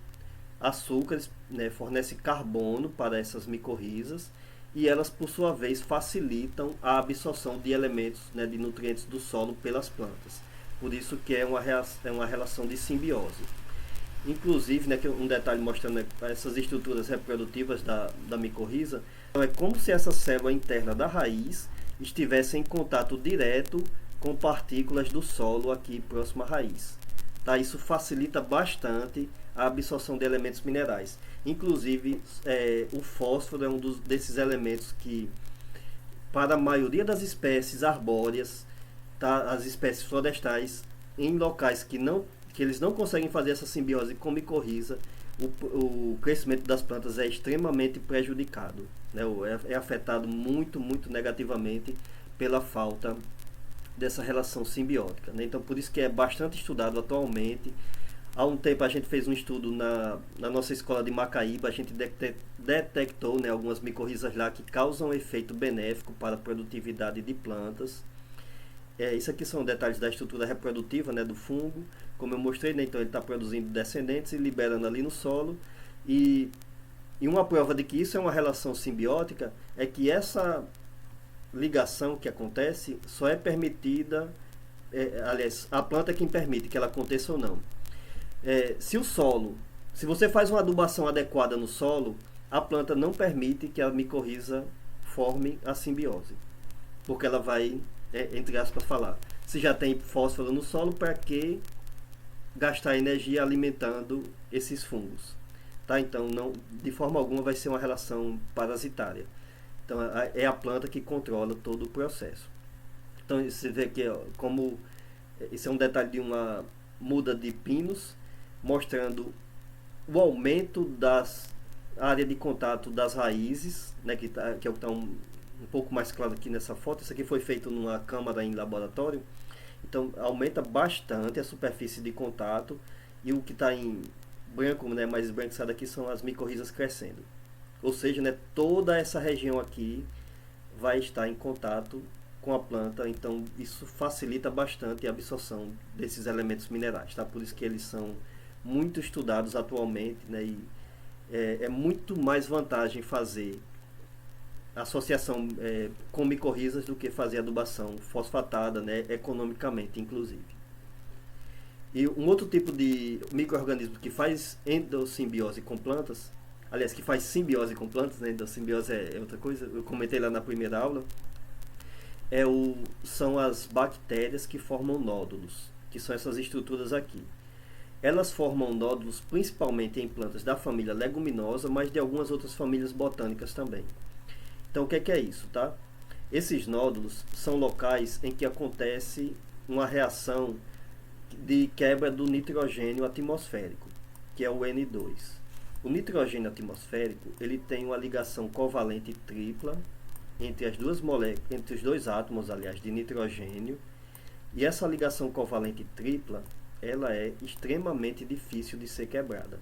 açúcares, né, fornece carbono para essas micorrizas, e elas por sua vez facilitam a absorção de elementos, né, de nutrientes do solo pelas plantas. Por isso que é uma relação de simbiose. Inclusive, né, um detalhe mostrando, né, essas estruturas reprodutivas da micorriza, então é como se essa célula interna da raiz estivesse em contato direto com partículas do solo aqui próximo à raiz. Tá? Isso facilita bastante a absorção de elementos minerais. Inclusive, o fósforo é desses elementos que, para a maioria das espécies arbóreas, tá, as espécies florestais, em locais que eles não conseguem fazer essa simbiose com micorriza, o crescimento das plantas é extremamente prejudicado, né? É afetado muito, muito negativamente pela falta dessa relação simbiótica, né? Então, por isso que é bastante estudado atualmente. Há um tempo a gente fez um estudo na nossa escola de Macaíba, a gente detectou, né, algumas micorrizas lá que causam efeito benéfico para a produtividade de plantas. Isso aqui são detalhes da estrutura reprodutiva, né, do fungo, como eu mostrei, né? Então ele está produzindo descendentes e liberando ali no solo. E uma prova de que isso é uma relação simbiótica é que essa ligação que acontece só é permitida, aliás, a planta é quem permite que ela aconteça ou não. Se você faz uma adubação adequada no solo, a planta não permite que a micorriza forme a simbiose, porque ela vai, entre aspas, falar: se já tem fósforo no solo, para que gastar energia alimentando esses fungos? Tá? Então, não, de forma alguma vai ser uma relação parasitária. Então, é a planta que controla todo o processo. Então, você vê que como isso é um detalhe de uma muda de pinos, mostrando o aumento das área de contato das raízes, né, que é o que está um pouco mais claro aqui nessa foto. Isso aqui foi feito numa câmara em laboratório. Então aumenta bastante a superfície de contato, e o que está em branco, né, mais esbranquiçado aqui, são as micorrizas crescendo. Ou seja, né, toda essa região aqui vai estar em contato com a planta, então isso facilita bastante a absorção desses elementos minerais. Tá? Por isso que eles são muito estudados atualmente, né, e é muito mais vantagem fazer associação com micorrizas do que fazer adubação fosfatada, né, economicamente, inclusive. E um outro tipo de micro-organismo que faz endossimbiose com plantas, aliás, que faz simbiose com plantas, né, endossimbiose é outra coisa, eu comentei lá na primeira aula, são as bactérias que formam nódulos, que são essas estruturas aqui. Elas formam nódulos principalmente em plantas da família leguminosa, mas de algumas outras famílias botânicas também. Então, o que é isso, tá? Esses nódulos são locais em que acontece uma reação de quebra do nitrogênio atmosférico, que é o N2. O nitrogênio atmosférico, ele tem uma ligação covalente tripla entre as duas moléculas, entre os dois átomos, aliás, de nitrogênio. E essa ligação covalente tripla, ela é extremamente difícil de ser quebrada.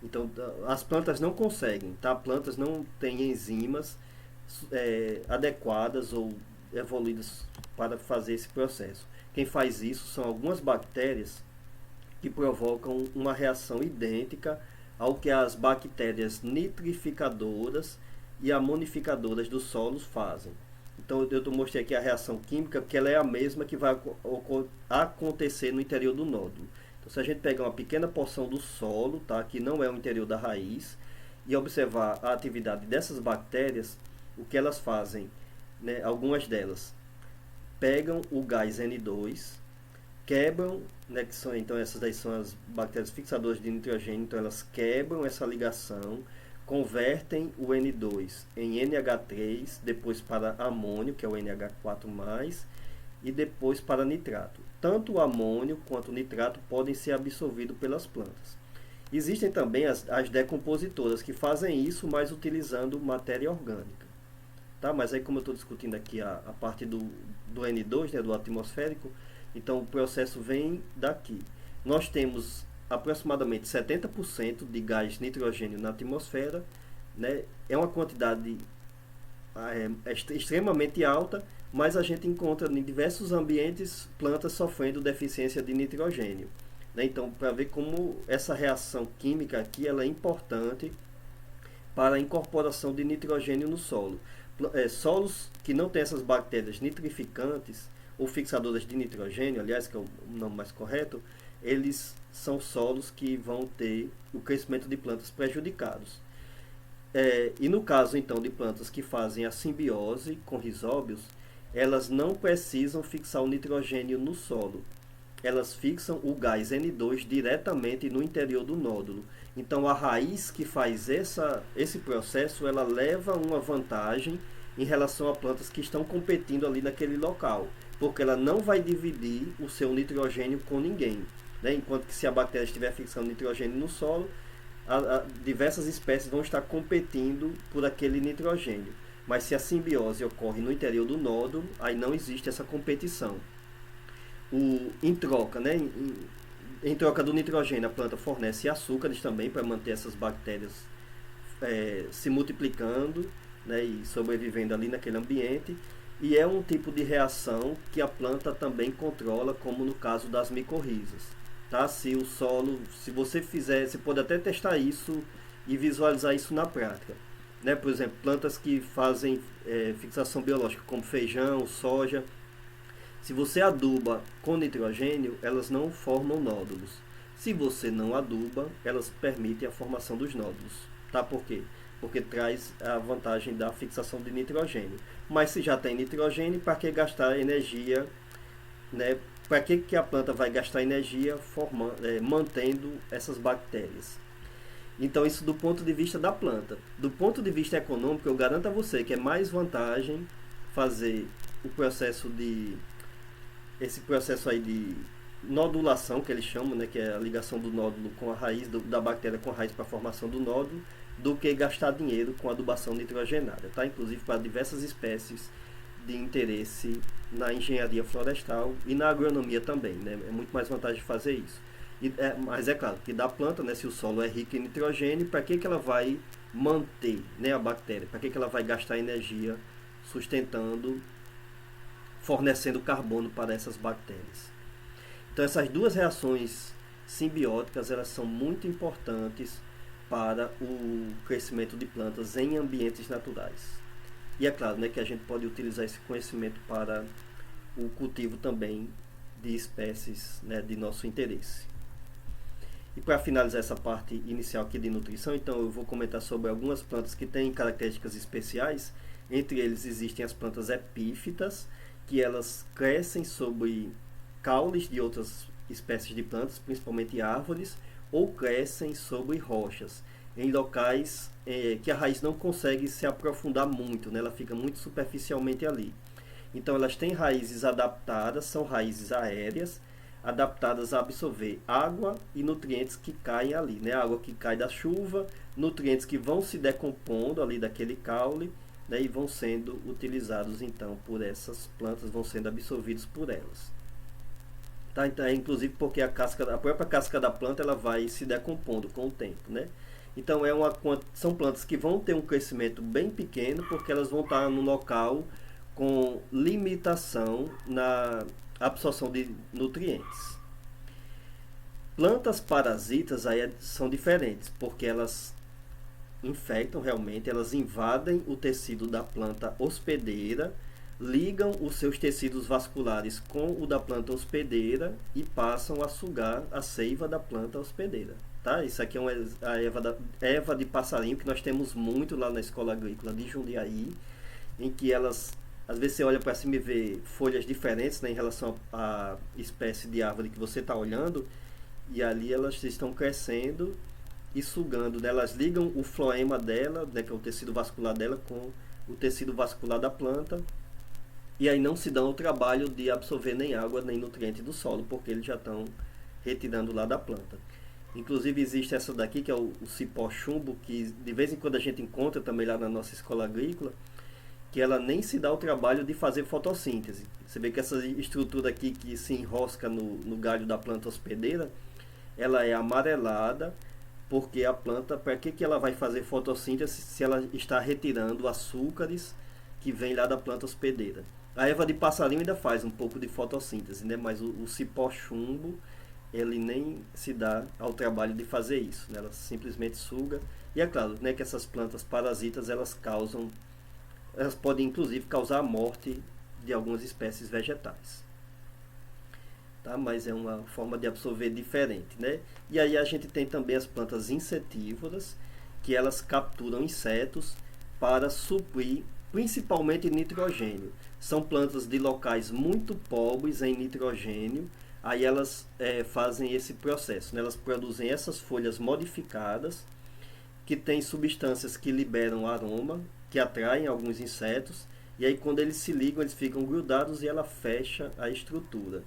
Então, as plantas não conseguem, tá? Plantas não têm enzimas adequadas ou evoluídas para fazer esse processo. Quem faz isso são algumas bactérias que provocam uma reação idêntica ao que as bactérias nitrificadoras e amonificadoras dos solos fazem. Então eu mostrei aqui a reação química, que ela é a mesma que vai acontecer no interior do nódulo. Então, se a gente pegar uma pequena porção do solo, tá, que não é o interior da raiz, e observar a atividade dessas bactérias, o que elas fazem, né, algumas delas pegam o gás N2, quebram, né, então essas daí são as bactérias fixadoras de nitrogênio, então elas quebram essa ligação, convertem o N2 em NH3, depois para amônio, que é o NH4+, e depois para nitrato. Tanto o amônio quanto o nitrato podem ser absorvidos pelas plantas. Existem também as decompositoras que fazem isso, mas utilizando matéria orgânica. tá? Mas aí como eu estou discutindo aqui a parte do N2, né, do atmosférico, então o processo vem daqui. Nós temos aproximadamente 70% de gás nitrogênio na atmosfera, né? É uma quantidade extremamente alta, mas a gente encontra em diversos ambientes plantas sofrendo deficiência de nitrogênio, né? Então, para ver como essa reação química aqui ela é importante para a incorporação de nitrogênio no solo. Solos que não têm essas bactérias nitrificantes ou fixadoras de nitrogênio, aliás, que é o nome mais correto, eles são solos que vão ter o crescimento de plantas prejudicados. E no caso então de plantas que fazem a simbiose com risóbios, elas não precisam fixar o nitrogênio no solo. Elas fixam o gás N2 diretamente no interior do nódulo. Então a raiz que faz esse processo, ela leva uma vantagem em relação a plantas que estão competindo ali naquele local, porque ela não vai dividir o seu nitrogênio com ninguém, né? Enquanto que se a bactéria estiver fixando nitrogênio no solo, diversas espécies vão estar competindo por aquele nitrogênio. Mas se a simbiose ocorre no interior do nódulo, aí não existe essa competição. Em troca, né, em troca do nitrogênio, a planta fornece açúcares também para manter essas bactérias se multiplicando, né, e sobrevivendo ali naquele ambiente. E é um tipo de reação que a planta também controla, como no caso das micorrizas. Tá? Se o solo, se você fizer, você pode até testar isso e visualizar isso na prática. Né? Por exemplo, plantas que fazem fixação biológica, como feijão, soja. Se você aduba com nitrogênio, elas não formam nódulos. Se você não aduba, elas permitem a formação dos nódulos. Tá? Por quê? Porque traz a vantagem da fixação de nitrogênio. Mas se já tem nitrogênio, para que gastar energia, né? Para que a planta vai gastar energia mantendo essas bactérias? Então, isso do ponto de vista da planta. Do ponto de vista econômico, eu garanto a você que é mais vantagem fazer esse processo aí de nodulação, que eles chamam, né, que é a ligação do nódulo com a raiz, da bactéria com a raiz para a formação do nódulo, do que gastar dinheiro com adubação nitrogenada, tá? Inclusive para diversas espécies de interesse na engenharia florestal e na agronomia também, né? É muito mais vantagem fazer isso. Mas é claro que da planta, né, se o solo é rico em nitrogênio, para que ela vai manter, né, a bactéria? Para que ela vai gastar energia sustentando, fornecendo carbono para essas bactérias? Então essas duas reações simbióticas, elas são muito importantes para o crescimento de plantas em ambientes naturais. E é claro, né, que a gente pode utilizar esse conhecimento para o cultivo também de espécies, né, de nosso interesse. E para finalizar essa parte inicial aqui de nutrição, então eu vou comentar sobre algumas plantas que têm características especiais. Entre eles existem as plantas epífitas, que elas crescem sobre caules de outras espécies de plantas, principalmente árvores, ou crescem sobre rochas, em locais que a raiz não consegue se aprofundar muito, né? Ela fica muito superficialmente ali. Então elas têm raízes adaptadas, são raízes aéreas, adaptadas a absorver água e nutrientes que caem ali, né? Água que cai da chuva, nutrientes que vão se decompondo ali daquele caule, né? E vão sendo utilizados então por essas plantas, vão sendo absorvidos por elas. Tá? Então, inclusive porque a própria casca da planta ela vai se decompondo com o tempo, né? Então são plantas que vão ter um crescimento bem pequeno, porque elas vão estar no local com limitação na absorção de nutrientes. Plantas parasitas aí são diferentes, porque elas infectam realmente, elas invadem o tecido da planta hospedeira, ligam os seus tecidos vasculares com o da planta hospedeira e passam a sugar a seiva da planta hospedeira. Tá? Isso aqui é a erva de passarinho, que nós temos muito lá na Escola Agrícola de Jundiaí, em que elas, às vezes você olha para cima e vê folhas diferentes, né, em relação à espécie de árvore que você está olhando, e ali elas estão crescendo e sugando, né? Elas ligam o floema dela, né, que é o tecido vascular dela, com o tecido vascular da planta, e aí não se dão o trabalho de absorver nem água nem nutriente do solo, porque eles já estão retirando lá da planta. Inclusive existe essa daqui, que é o cipó chumbo, que de vez em quando a gente encontra também lá na nossa escola agrícola, que ela nem se dá o trabalho de fazer fotossíntese. Você vê que essa estrutura aqui que se enrosca no galho da planta hospedeira, ela é amarelada, porque a planta, para que ela vai fazer fotossíntese se ela está retirando açúcares que vem lá da planta hospedeira? A erva de passarinho ainda faz um pouco de fotossíntese, né? Mas o cipó chumbo, ele nem se dá ao trabalho de fazer isso, né? Ela simplesmente suga. E é claro, né, que essas plantas parasitas, elas podem inclusive causar a morte de algumas espécies vegetais. Tá? Mas é uma forma de absorver diferente, né? E aí a gente tem também as plantas insetívoras, que elas capturam insetos para suprir principalmente nitrogênio. São plantas de locais muito pobres em nitrogênio, aí elas fazem esse processo, né? Elas produzem essas folhas modificadas, que têm substâncias que liberam aroma, que atraem alguns insetos, e aí quando eles se ligam, eles ficam grudados e ela fecha a estrutura.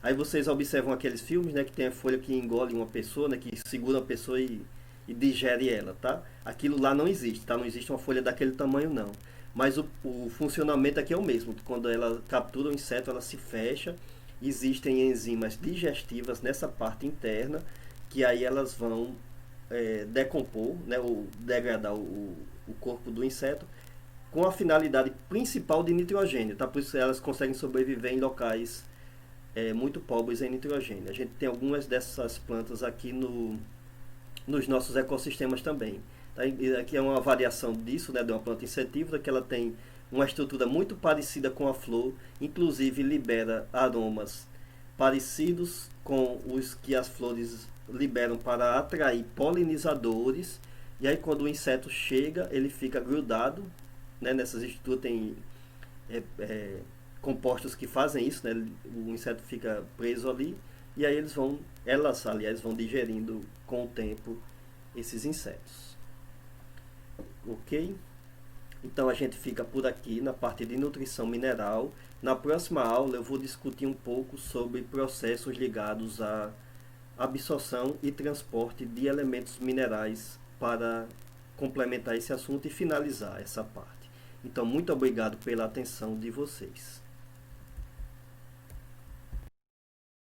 Aí vocês observam aqueles filmes, né, que tem a folha que engole uma pessoa, né, que segura a pessoa e digere ela, tá? Aquilo lá não existe, tá? Não existe uma folha daquele tamanho, não. Mas o funcionamento aqui é o mesmo. Quando ela captura o inseto, ela se fecha. Existem enzimas digestivas nessa parte interna, que aí elas vão decompor, né, ou degradar o corpo do inseto, com a finalidade principal de nitrogênio, tá? Por isso elas conseguem sobreviver em locais muito pobres em nitrogênio. A gente tem algumas dessas plantas aqui nos nossos ecossistemas também. Tá? E aqui é uma variação disso, né, de uma planta insetívora, que ela tem uma estrutura muito parecida com a flor, inclusive libera aromas parecidos com os que as flores liberam para atrair polinizadores. E aí quando o inseto chega, ele fica grudado, né, nessas estruturas tem compostos que fazem isso, né? O inseto fica preso ali e aí elas vão digerindo com o tempo esses insetos. Ok? Então a gente fica por aqui na parte de nutrição mineral. Na próxima aula eu vou discutir um pouco sobre processos ligados à absorção e transporte de elementos minerais para complementar esse assunto e finalizar essa parte. Então, muito obrigado pela atenção de vocês.